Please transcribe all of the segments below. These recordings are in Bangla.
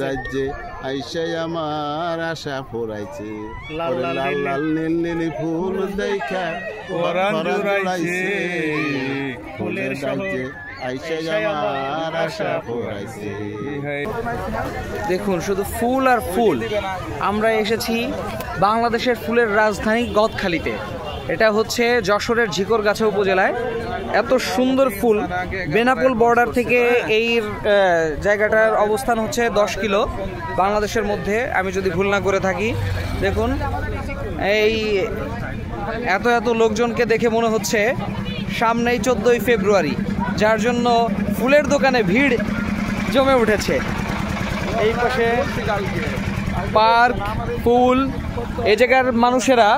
রাজ্যে আইসাই আমার আশা ফুরাইছে, লাল লাল নীল নীল ফুল দেখা পরাণ জুড়াইছে, ফুলের রাজ্যে আইসাই আমার আশা ফুরাইছে। দেখুন শুধু ফুল আর ফুল। আমরা এসেছি বাংলাদেশের ফুলের রাজধানী গদখালিতে। এটা হচ্ছে যশোরের ঝিকরগাছা উপজেলায়। এত সুন্দর ফুল। বেনাপোল বর্ডার থেকে এই জায়গাটার অবস্থান হচ্ছে 10 কিলো বাংলাদেশের মধ্যে, আমি যদি ভুল না করে থাকি। দেখুন এই এত এত লোকজনকে দেখে মনে হচ্ছে সামনেই 14ই ফেব্রুয়ারি, যার জন্য ফুলের দোকানে ভিড় জমে উঠেছে। এই পাশে পার্ক, ফুল। এই জায়গার মানুষেরা,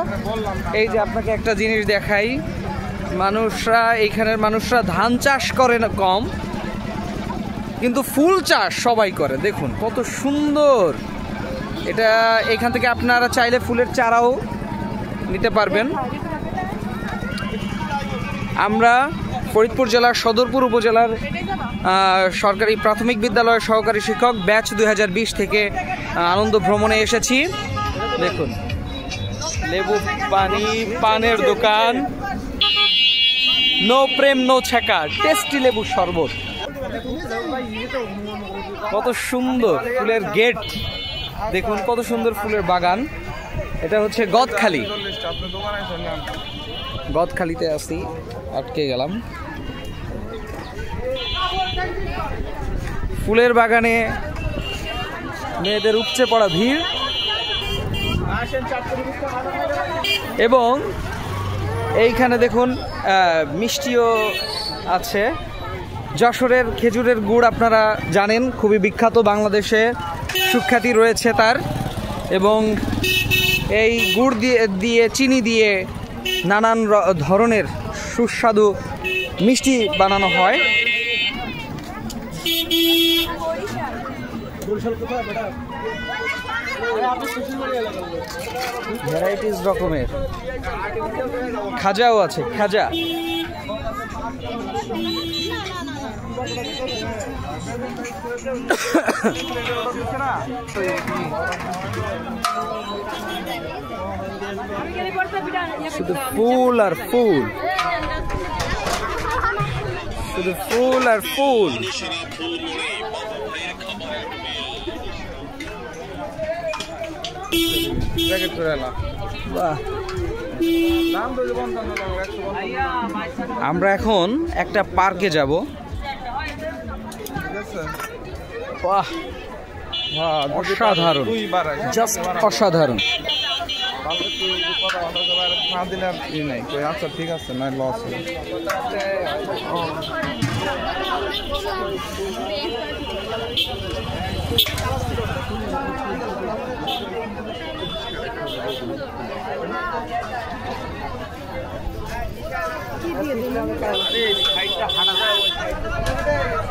এই যে আপনাকে একটা জিনিস দেখাই, এইখানের মানুষরা ধান চাষ করে না কম, কিন্তু ফুল চাষ সবাই করে। দেখুন কত সুন্দর এটা। এখান থেকে আপনারা চাইলে ফুলের চারাও নিতে পারবেন। আমরা ফরিদপুর জেলার সদরপুর উপজেলার সরকারি প্রাথমিক বিদ্যালয়ের সহকারী শিক্ষক ব্যাচ 2020 থেকে আনন্দ ভ্রমণে এসেছি। দেখুন লেবু পানি, পানের দোকান, নো প্রেম নো ছ্যাঁকা, টেস্টি লেবু শরবত। কত সুন্দর ফুলের গেট, দেখুন কত সুন্দর ফুলের বাগান। এটা হচ্ছে গদখালি। গদখালিতে আছি, আটকে গেলাম। ফুলের বাগানে মেয়েদের উপচে পড়া ভিড়, এবং এইখানে দেখুন মিষ্টিও আছে। যশোরের খেজুরের গুড় আপনারা জানেন, খুবই বিখ্যাত, বাংলাদেশে সুখ্যাতি রয়েছে তার। এবং এই গুড় দিয়ে চিনি দিয়ে নানান ধরনের সুস্বাদু মিষ্টি বানানো হয়। ভ্যারাইটিস রকমের খাজাও আছে, খাজা। শুধু ফুল আর ফুল, শুধু ফুল আর ফুল। আমরা এখন একটা পার্কে যাব। অসাধারণ, জাস্ট অসাধারণ। আচ্ছা ঠিক আছে, না লস।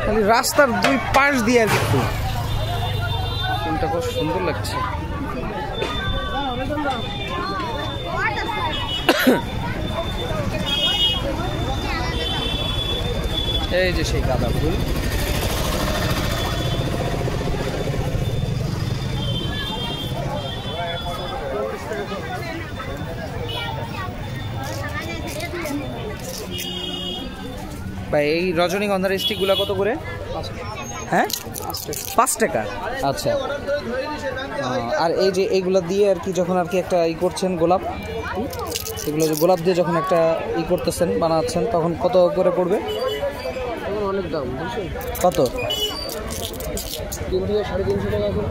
খালি রাস্তার দুই পাশ দিয়ে আর কি কোনটা খুব সুন্দর লাগছে। এই যে সেই গাঁদা ফুল। ভাই এই রজনীগন্ধার স্টিকগুলো কত করে? হ্যাঁ 5 টাকা। আচ্ছা, আর এই যে এইগুলো দিয়ে আর কি যখন আর কি একটা ই করছেন, গোলাপ, এগুলো যে গোলাপ দিয়ে যখন একটা ই করতেছেন, বানাচ্ছেন, তখন কত করে পড়বে? অনেক দাম। কত? 3 থেকে 350 টাকা করে।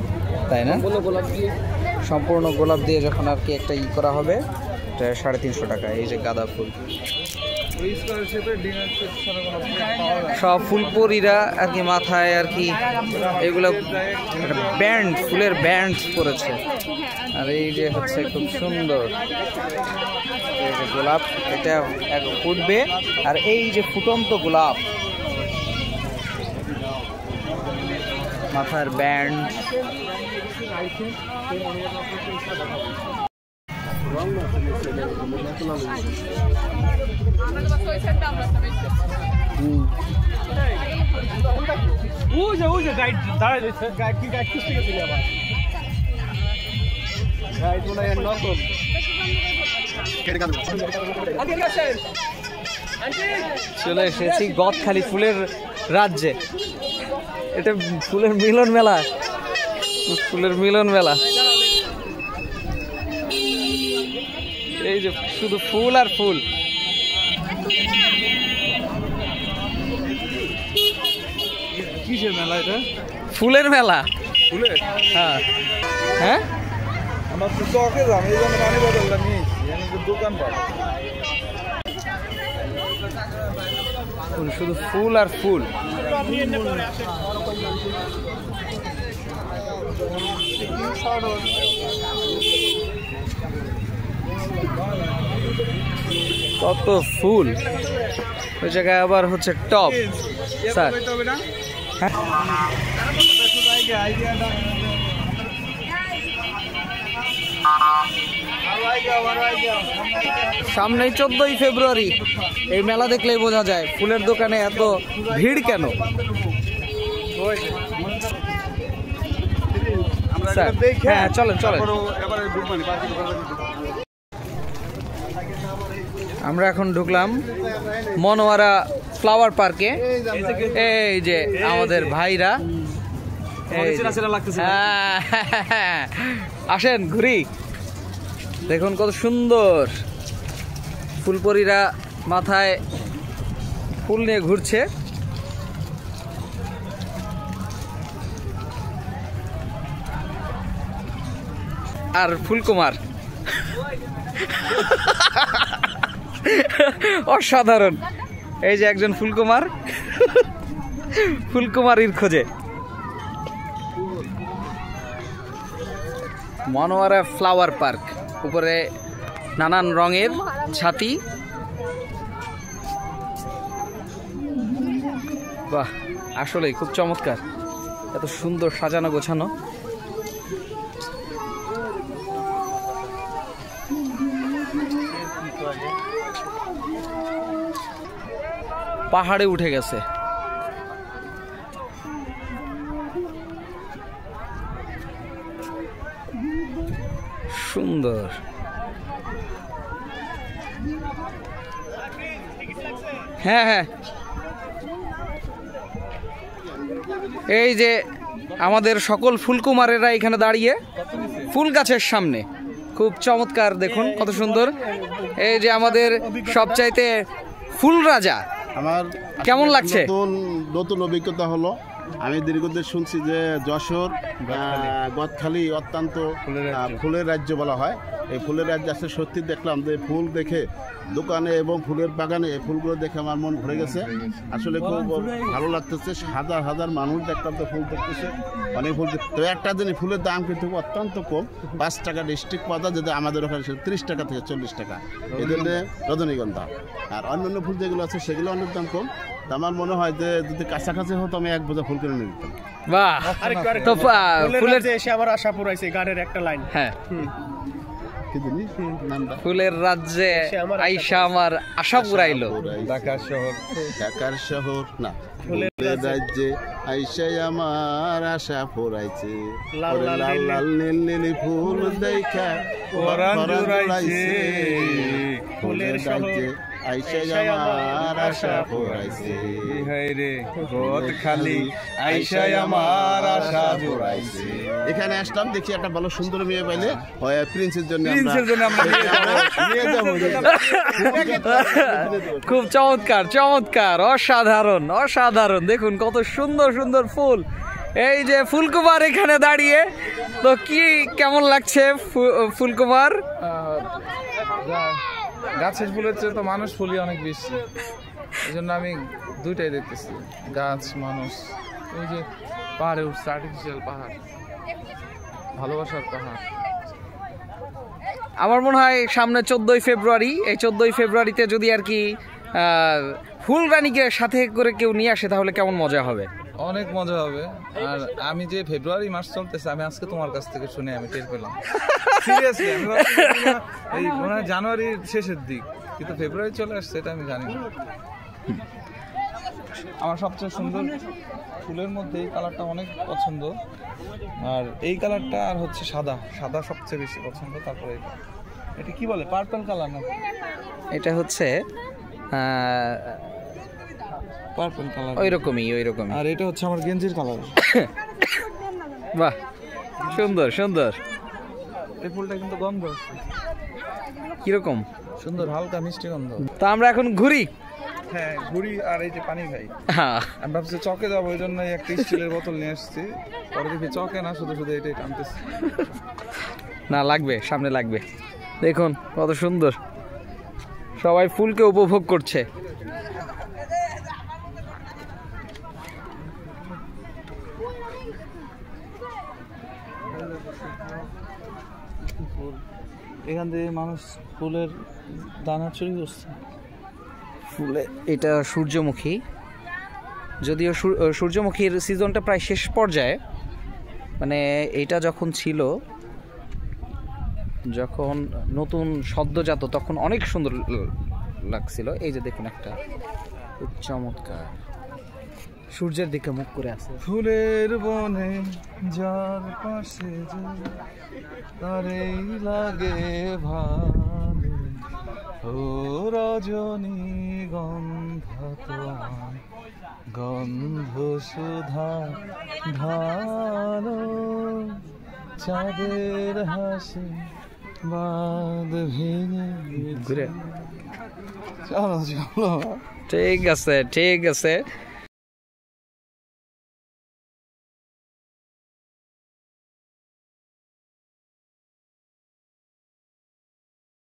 তাই না? গোলাপ দিয়ে, সম্পূর্ণ গোলাপ দিয়ে যখন আর কি একটা ই করা হবে, এটা 350 টাকা। এই যে গাঁদা ফুল, সব ফুলপরিরা আর কি মাথায় আর কি এগুলো ব্যান্ড, ফুলের ব্যান্ড করেছে। আর এই যে হচ্ছে খুব সুন্দর এই যে গোলাপ, এটা ফুটবে। আর এই যে ফুটন্ত গোলাপ, মাথার ব্যান্ড। চলে এসেছি গদখালি ফুলের রাজ্যে। এটা ফুলের মিলন মেলা, ফুলের মিলন মেলা। এই যে শুধু ফুল আর ফুল। কিসের মেলা এটা? ফুলের মেলা। ফুলের? হ্যাঁ হ্যাঁ, আমার তো চকে যাম, এই জন্য পানি বোতলটা নিয়েছি, এখানে দোকান পাবো। শুধু ফুল আর ফুল। কত ফুল, ওই জায়গায় আবার হচ্ছে টপ। স্যার সামনেই 14ই ফেব্রুয়ারি। এই মেলা দেখলেই বোঝা যায় ফুলের দোকানে এত ভিড় কেন। হ্যাঁ চলেন চলেন। আমরা এখন ঢুকলাম মনোয়ারা ফ্লাওয়ার পার্কে। এই যে আমাদের ভাইরা, আসেন ঘুরি। দেখুন কত সুন্দর ফুলপরীরা মাথায় ফুল নিয়ে ঘুরছে। আর ফুলকুমার অসাধারণ। এই যে একজন ফুলকুমার, ফুলকুমারীর খোঁজে। মনোয়ারা ফ্লাওয়ার পার্ক, উপরে নানান রঙের ছাতি। বাহ, আসলেই খুব চমৎকার, এত সুন্দর সাজানো গোছানো। পাহাড়ে উঠে গেছে। সুন্দর। হ্যাঁ হ্যাঁ, এই যে আমাদের সকল ফুলকুমারেরা এখানে দাঁড়িয়ে ফুল গাছের সামনে, খুব চমৎকার। দেখুন কত সুন্দর। এই যে আমাদের সবচাইতে ফুল রাজা, আমার কেমন লাগছে? নতুন অভিজ্ঞতা হলো। আমি দীর্ঘদিন শুনছি যে যশোর গদখালি অত্যন্ত ফুলের রাজ্য বলা হয়। এই ফুলের রাজ্য আসলে সত্যি দেখলাম যে ফুল দেখে দোকানে এবং ফুলের বাগানে এই ফুলগুলো দেখে আমার মন ভরে গেছে। আসলে খুব ভালো লাগতেছে। হাজার হাজার মানুষ দেখলাম তো ফুল দেখতেছে, অনেক ফুল। তো একটা দিনই ফুলের দাম কিন্তু অত্যন্ত কম, 5 টাকা ডিস্ট্রিক্ট পাতা, যদি আমাদের ওখানে 30 টাকা থেকে 40 টাকা। এই জন্য রজনীগন্ধা আর অন্যান্য ফুল যেগুলো আছে সেগুলো অনেক দাম কম। আমার মনে হয় যে যদি কাছাকাছি হতো আমি 1 বোঝা ফুল কিনে নিয়ে দিতাম। বাহ, তো ফুলের এসে আবার আশা পুরাইছে গানের একটা লাইন। হ্যাঁ, ফুলের রাজ্যে আইসা আমার আশা পুরাইলো। ঢাকার শহর না, ফুলের রাজ্যে আইসা আমার আশা পুরাইছে। লাল লাল নীল নীল ফুল দেখা পরাণ জুড়াইছে। ফুলের রাজ্যে আইসা আমার আশা পুরাইছে। রে গদখালি আইসা আমার আশা জুড়াইছে। এখানে আসলাম, দেখি একটা ভালো সুন্দর মেয়ে পাইলে প্রিন্সের জন্য খুব চমৎকার চমৎকার, অসাধারণ অসাধারণ। দেখুন কত সুন্দর সুন্দর ফুল। এই যে ফুলকুমার এখানে দাঁড়িয়ে, তো কি কেমন লাগছে ফুলকুমার? গাছের ফুলের চেয়ে তো মানুষ ফুলই অনেক বেশি, এই জন্য আমি দুইটাই দেখতেছি, গাছ মানুষ। ওই যে পাহাড়ে উঠছে, আর্টিফিশিয়াল পাহাড়, ভালোবাসার পাহাড়। আমার মনে হয় সামনে 14ই ফেব্রুয়ারি, এই 14ই ফেব্রুয়ারিতে যদি আর কি ফুলরানীকে সাথে করে কেউ নিয়ে আসে তাহলে কেমন মজা হবে। অনেক মজা হবে। আর আমি যে ফেব্রুয়ারি মাস চলতেছে, আমি আজকে তোমার কাছ থেকে শুনে আমি টের পেলাম। সিরিয়াসলি আমি ভাবছিলাম এই মনে হয় জানুয়ারির শেষের দিক, কিন্তু ফেব্রুয়ারি চলে আসছে এটা আমি জানি না। আমার সবচেয়ে সুন্দর ফুলের মধ্যে এই কালারটা অনেক পছন্দ, আর এই কালারটা আর হচ্ছে সাদা, সাদা সবচেয়ে বেশি পছন্দ। তারপরে এটা কি বলে, পার্পল কালার না? এটা হচ্ছে পার্পল কালার, ওই রকমই। আর এটা হচ্ছে আমার গেঞ্জির কালার। বাহ, সুন্দর সুন্দর। এই ফুলটা কিন্তু গন্ধ কিরকম সুন্দর, হালকা মিষ্টি গন্ধ। তো আমরা এখন ঘুরি। হ্যাঁ ঘুরি, আর এই যে পানি খাই। হ্যাঁ, আমি ভাবছি চকে যাবো, ওই জন্য একটা স্টিলের বোতল নিয়ে আসছি। পরে দেখি চকে না, শুধু শুধু এটাই টানতেছি। না লাগবে, সামনে লাগবে। দেখুন কত সুন্দর, সবাই ফুলকে উপভোগ করছে। এখান থেকে মানুষ ফুলের দানা চুরি করছে। ফুলে এটা সূর্যমুখী, যদিও সূর্যমুখীর সিজনটা প্রায় শেষ পর্যায়ে। মানে এটা যখন ছিল, যখন নতুন সদ্যজাত, তখন অনেক সুন্দর লাগছিল। এই যে দেখুন একটা খুব চমৎকার, সূর্যের দিকে মুখ করে আছে। ফুলের বনে যার পাশে যে তারেই লাগে ভালো, ও রজনী গন্ধা তোমার গন্ধ সুধা ঢালো, চাঁদের হাসি বাদ ভেঙে ঘুরে চলো চলো। ঠিক আছে, ঠিক আছে।